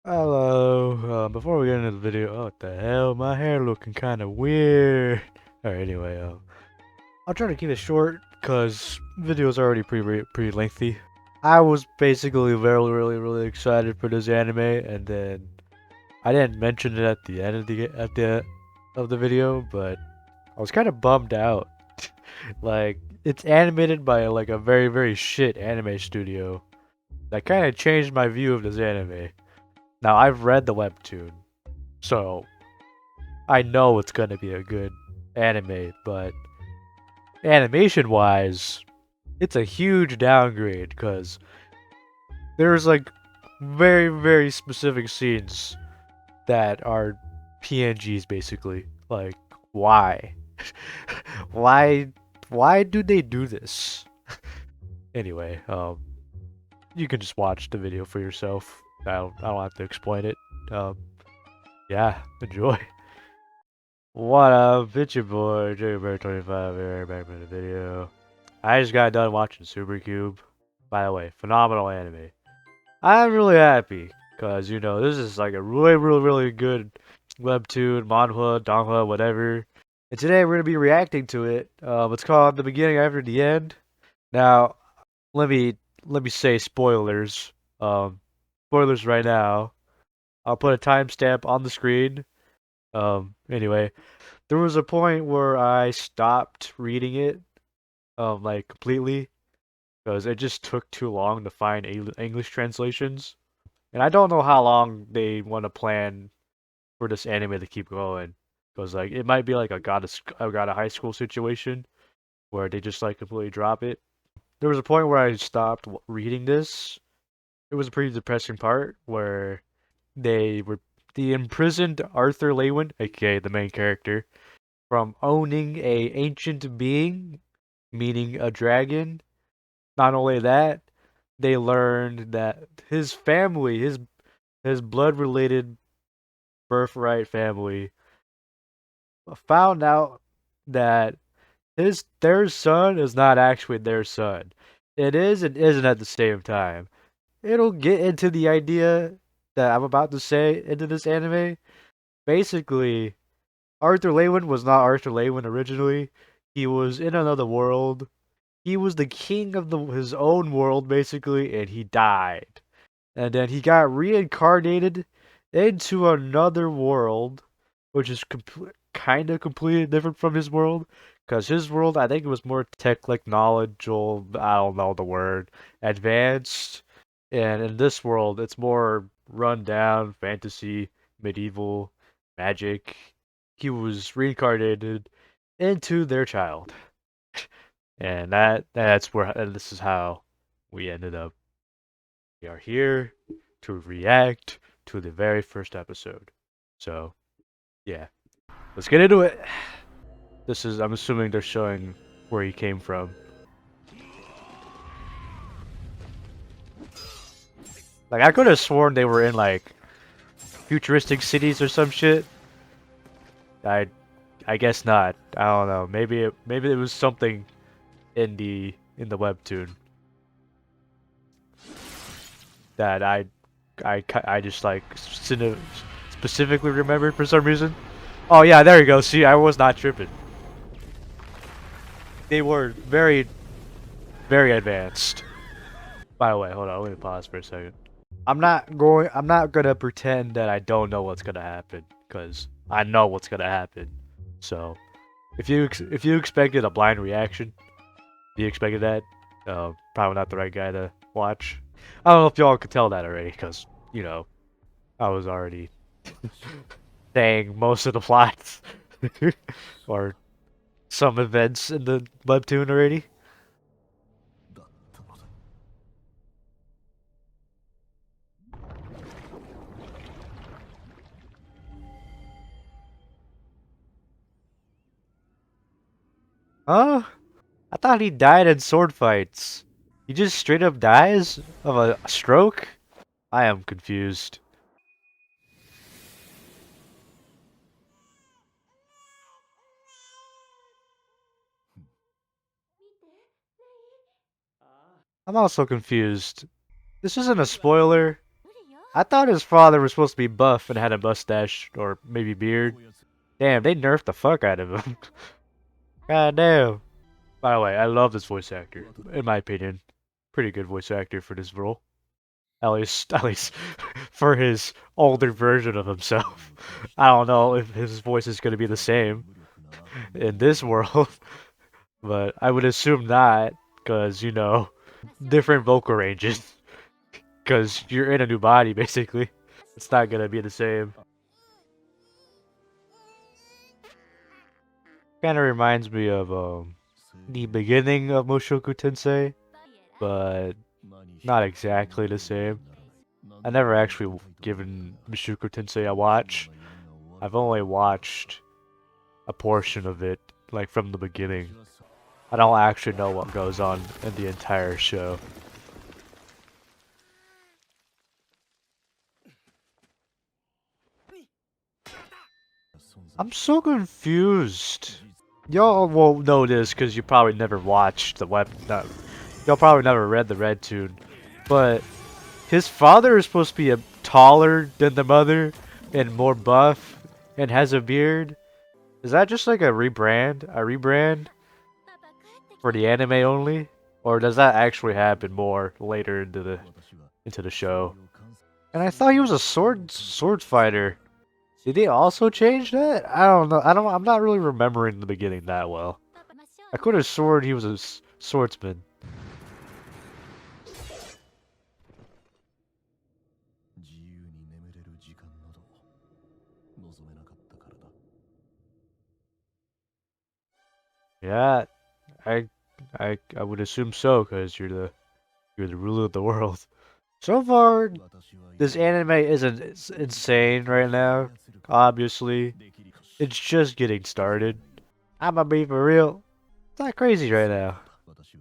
Hello. Before we get into the video, oh, what the hell? My hair looking kind of weird. Alright, anyway, I'll try to keep it short because video's already pretty lengthy. I was basically really excited for this anime, and then I didn't mention it at the end of the video, but I was kind of bummed out. Like, it's animated by like a very shit anime studio. That kind of changed my view of this anime. Now, I've read the webtoon, so I know it's gonna be a good anime, but animation-wise, it's a huge downgrade because there's like very specific scenes that are PNGs basically. Like, why? why why do they do this? Anyway, you can just watch the video for yourself. I don't have to explain it. Um, yeah, enjoy. What up, it's your boy, JBear25 here, back with the video. I just got done watching Super Cube. By the way, phenomenal anime. I'm really happy, because, this is like a really good webtoon, manhwa, donghua, whatever. And today we're going to be reacting to it. It's called The Beginning After the End. Now, let me say spoilers. Spoilers right now. I'll put a timestamp on the screen. Anyway. There was a point where I stopped reading it, like completely, because it just took too long to find English translations. And I don't know how long they want to plan for this anime to keep going, because like it might be like a high school situation where they just like completely drop it. There was a point where I stopped reading this. It was a pretty depressing part where they were the imprisoned Arthur Lewin, aka the main character, from owning a ancient being, meaning a dragon. Not only that, they learned that his family, his blood related birthright family, found out that their son is not actually their son. It is and isn't at the same time. It'll get into the idea that I'm about to say into this anime. Basically, Arthur Lewin was not Arthur Lewin originally. He was in another world. He was the king of his own world, basically, and he died. And then he got reincarnated into another world, which is kind of completely different from his world. Because his world, I think it was more technological, I don't know the word, advanced. And in this world, it's more run down, fantasy, medieval, magic. He was reincarnated into their child. And this is how we ended up. We are here to react to the very first episode. So, yeah. Let's get into it. I'm assuming they're showing where he came from. Like, I could have sworn they were in, like, futuristic cities or some shit. I I guess not. I don't know. Maybe it was something in the webtoon that I just like specifically remembered for some reason. Oh yeah, there you go. See, I was not tripping. They were very advanced. By the way, hold on, let me pause for a second. I'm not gonna pretend that I don't know what's gonna happen, because I know what's gonna happen. So, if you expected a blind reaction, if you expected that, probably not the right guy to watch. I don't know if y'all could tell that already, because, I was already saying most of the plots. Or some events in the webtoon already. Huh? I thought he died in sword fights. He just straight up dies of a stroke? I am confused. I'm also confused. This isn't a spoiler. I thought his father was supposed to be buff and had a mustache or maybe beard. Damn, they nerfed the fuck out of him. God damn. By the way, I love this voice actor. In my opinion, pretty good voice actor for this role. At least for his older version of himself. I don't know if his voice is gonna be the same in this world, but I would assume not, cause you know, different vocal ranges. Cause you're in a new body basically. It's not gonna be the same. Kind of reminds me of the beginning of Mushoku Tensei, but not exactly the same. I never actually given Mushoku Tensei a watch. I've only watched a portion of it, like from the beginning. I don't actually know what goes on in the entire show. I'm so confused. Y'all won't know this because you probably never watched the web. No, y'all probably never read the Webtoon, but his father is supposed to be taller than the mother and more buff and has a beard. Is that just like a rebrand? A rebrand for the anime only? Or does that actually happen more later into the show? And I thought he was a sword fighter. Did they also change that? I don't know. I'm not really remembering the beginning that well. I could have sworn he was a swordsman. Yeah, I I would assume so, because you're the ruler of the world. So far, this anime isn't insane right now. Obviously, it's just getting started. I'ma be for real. It's not crazy right now.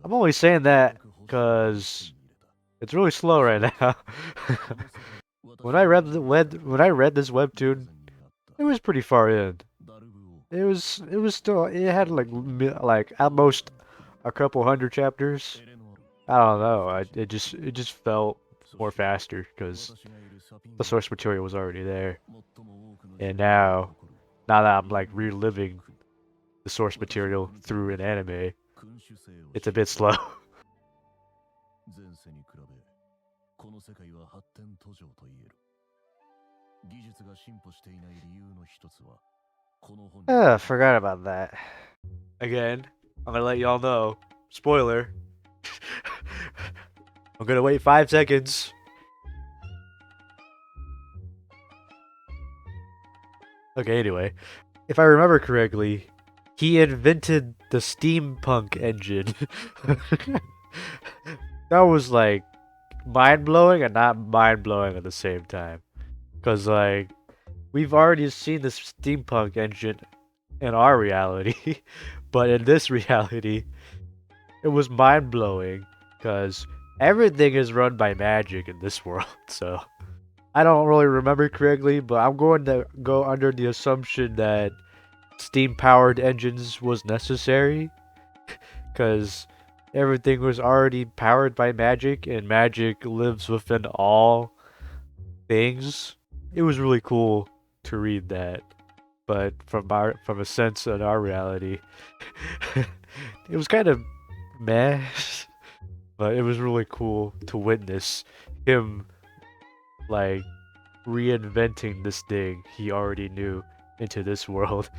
I'm only saying that because it's really slow right now. When I read this webtoon, it was pretty far in. It was still it had like at most a couple hundred chapters. I don't know. It just felt more faster because the source material was already there. And now that I'm like reliving the source material through an anime, it's a bit slow. Forgot about that. Again, I'm gonna let y'all know. Spoiler. I'm gonna wait 5 seconds. Okay, anyway. If I remember correctly, he invented the steampunk engine. That was like mind blowing and not mind blowing at the same time. Cause like we've already seen this steampunk engine in our reality, but in this reality, it was mind blowing. Cause everything is run by magic in this world. So I don't really remember correctly, but I'm going to go under the assumption that steam powered engines was necessary because everything was already powered by magic and magic lives within all things. It was really cool to read that, but from a sense in our reality, it was kind of meh. But it was really cool to witness him like reinventing this thing he already knew into this world,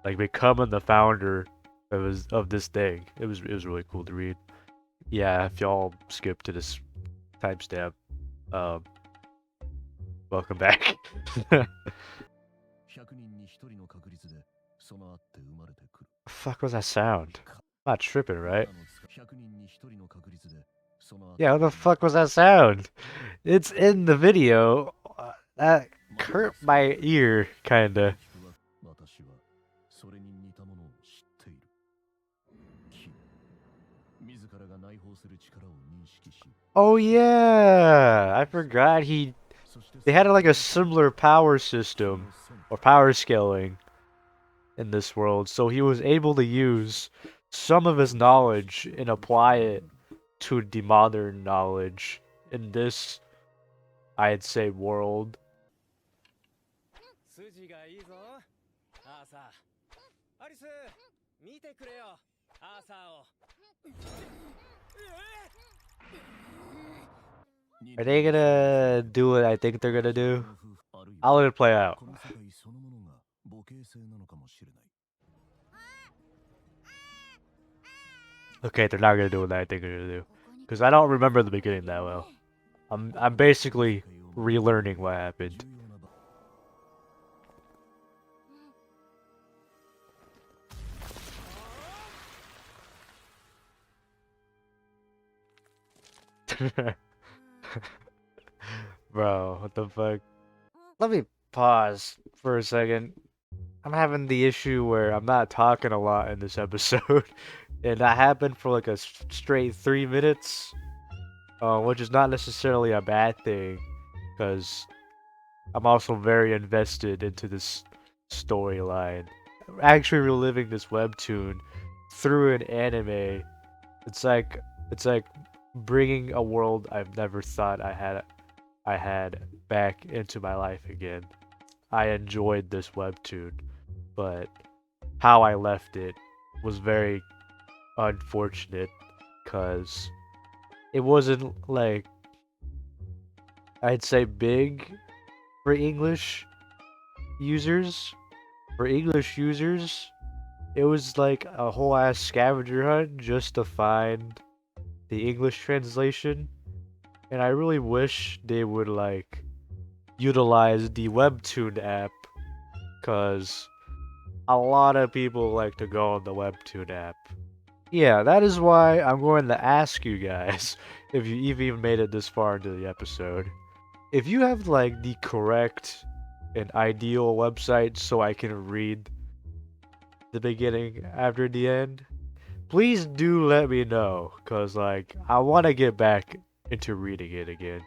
like becoming the founder of this thing. It was really cool to read. Yeah, if y'all skip to this timestamp, um, welcome back. Fuck was that sound? I'm not tripping, right? Yeah, what the fuck was that sound? It's in the video. That hurt my ear, kinda. Oh yeah, I forgot they had like a similar power system or power scaling in this world, so he was able to use some of his knowledge and apply it to the modern knowledge in this I'd say world. Are they gonna do what I think they're gonna do? I'll let it play out. Okay, they're not gonna do what I think they're gonna do. Because I don't remember the beginning that well. I'm basically relearning what happened. Bro, what the fuck? Let me pause for a second. I'm having the issue where I'm not talking a lot in this episode. And that happened for like a straight 3 minutes. Which is not necessarily a bad thing. Because I'm also very invested into this storyline. Actually reliving this webtoon through an anime, it's like bringing a world I've never thought I had back into my life again. I enjoyed this webtoon, but how I left it was very unfortunate because it wasn't like I'd say big for English users. For English users, it was like a whole ass scavenger hunt just to find the English translation. And I really wish they would like utilize the Webtoon app because a lot of people like to go on the Webtoon app. Yeah, that is why I'm going to ask you guys if you've even made it this far into the episode. If you have like the correct and ideal website so I can read the beginning after the end, please do let me know because like I want to get back into reading it again.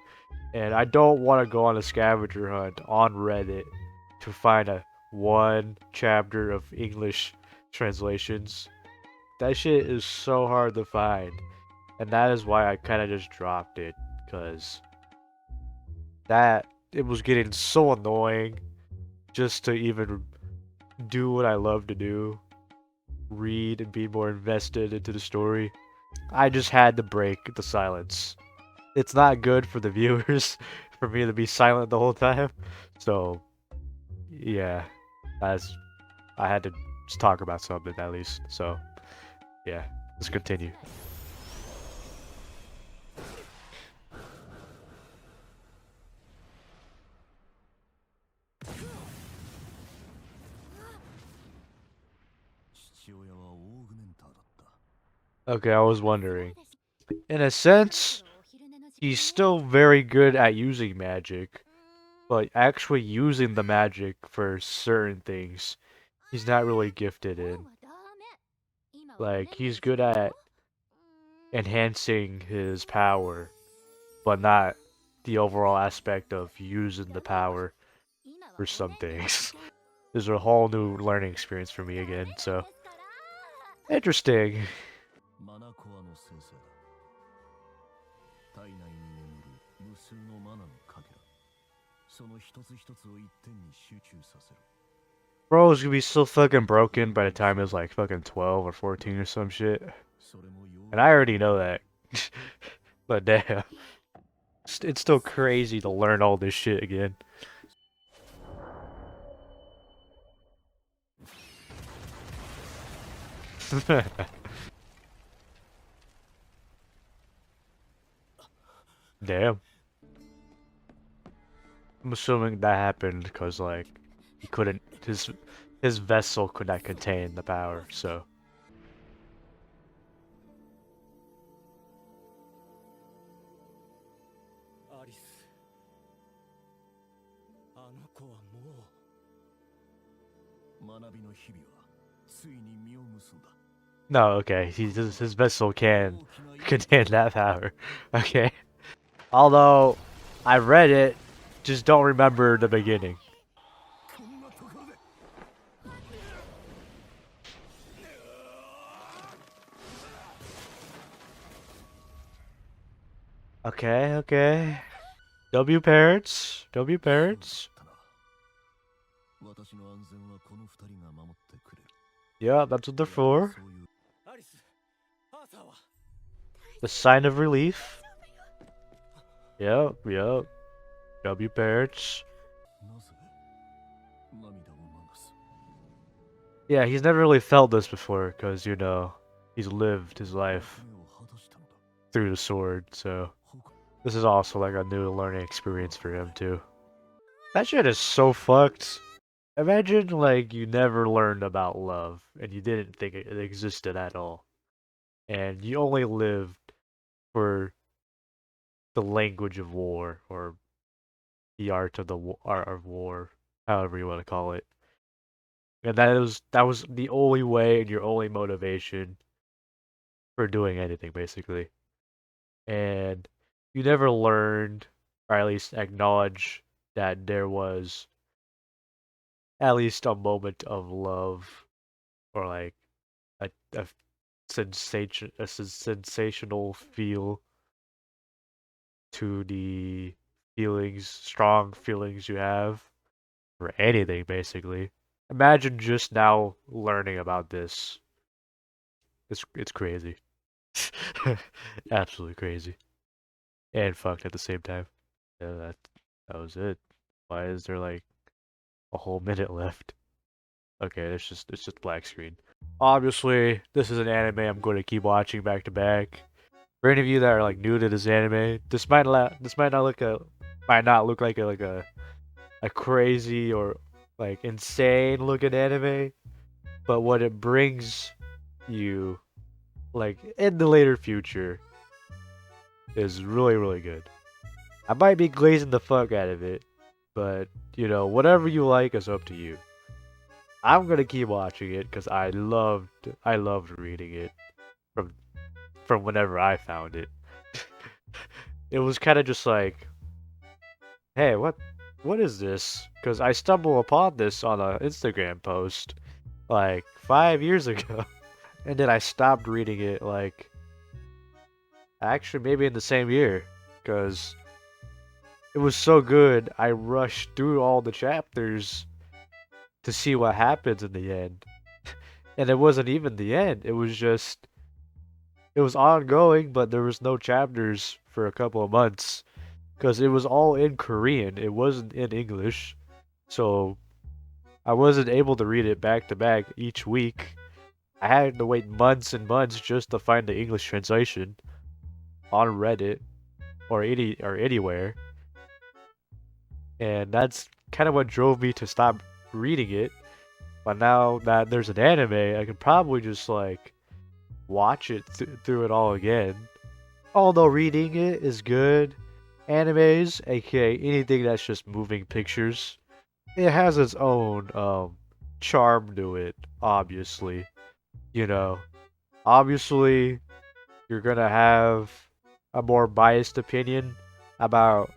And I don't want to go on a scavenger hunt on Reddit to find a one chapter of English translations. That shit is so hard to find. And that is why I kind of just dropped it. Because that, it was getting so annoying just to even do what I love to do. Read and be more invested into the story. I just had to break the silence. It's not good for the viewers for me to be silent the whole time. So, yeah, that's I had to just talk about something at least. So, yeah, let's continue. Okay, I was wondering. In a sense, he's still very good at using magic, but actually using the magic for certain things, he's not really gifted in. Like, he's good at enhancing his power, but not the overall aspect of using the power for some things. This is a whole new learning experience for me again, so interesting. Bro is gonna be so fucking broken by the time he's like fucking 12 or 14 or some shit. And I already know that. But damn. It's still crazy to learn all this shit again. Damn. I'm assuming that happened because like he couldn't his vessel could not contain the power, so no, okay, his vessel can contain that power. Okay. Although I read it, just don't remember the beginning. Okay, okay. W parents. W parents. Yeah, that's what they're for. The sign of relief. Yep, yep. W parents. Yeah, he's never really felt this before, because, you know, he's lived his life through the sword, so this is also like a new learning experience for him, too. That shit is so fucked. Imagine, like, you never learned about love, and you didn't think it existed at all, and you only lived for the language of war, or the art of art of war, however you want to call it. And that was the only way and your only motivation for doing anything, basically. And you never learned, or at least acknowledged, that there was at least a moment of love, or like a sensational feel to the feelings, strong feelings you have for anything, basically. Imagine just now learning about this. It's crazy. Absolutely crazy. And fucked at the same time. Yeah, that was it. Why is there like a whole minute left? Okay, it's just black screen. Obviously, this is an anime I'm going to keep watching back to back. For any of you that are like new to this anime, this might not look like a crazy or like insane looking anime, but what it brings you like in the later future is really really good. I might be glazing the fuck out of it, but you know, whatever you like is up to you. I'm gonna keep watching it because I loved reading it from from whenever I found it. It was kind of just like, hey, what is this? Because I stumbled upon this on an Instagram post like 5 years ago, and then I stopped reading it like actually maybe in the same year because it was so good. I rushed through all the chapters to see what happens in the end. And it wasn't even the end. It was ongoing, but there was no chapters for a couple of months because it was all in Korean. It wasn't in English. So I wasn't able to read it back to back each week. I had to wait months and months just to find the English translation on Reddit or anywhere. And that's kind of what drove me to stop reading it. But now that there's an anime, I can probably just like watch it through it all again. Although reading it is good, animes, aka anything that's just moving pictures, it has its own charm to it, obviously. You know, obviously you're gonna have a more biased opinion about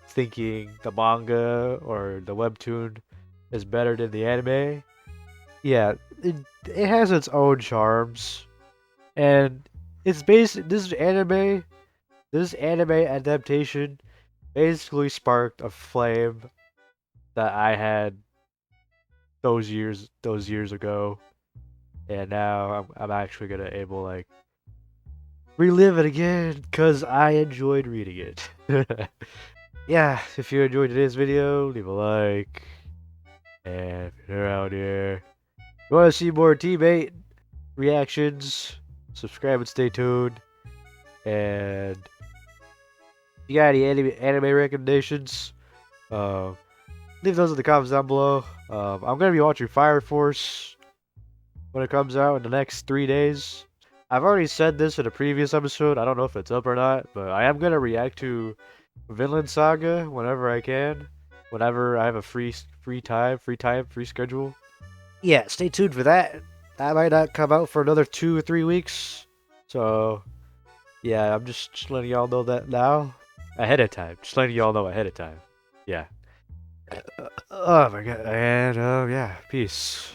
thinking the manga or the webtoon is better than the anime. Yeah, it has its own charms, and it's based this anime adaptation basically sparked a flame that I had those years ago, and now I'm actually gonna able like relive it again because I enjoyed reading it. Yeah, if you enjoyed today's video, leave a like, and if you're out here, you want to see more TBATE reactions, subscribe and stay tuned. And if you got any anime recommendations, uh, leave those in the comments down below. I'm gonna be watching Fire Force when it comes out in the next 3 days. I've already said this in a previous episode. I don't know if it's up or not, but I am gonna react to Vinland Saga whenever I can, whenever I have a free schedule. Yeah, stay tuned for that. That might not come out for another 2 or 3 weeks. So yeah, I'm just letting y'all know that now ahead of time. Just letting y'all know ahead of time. Yeah. Oh my god. And yeah, peace.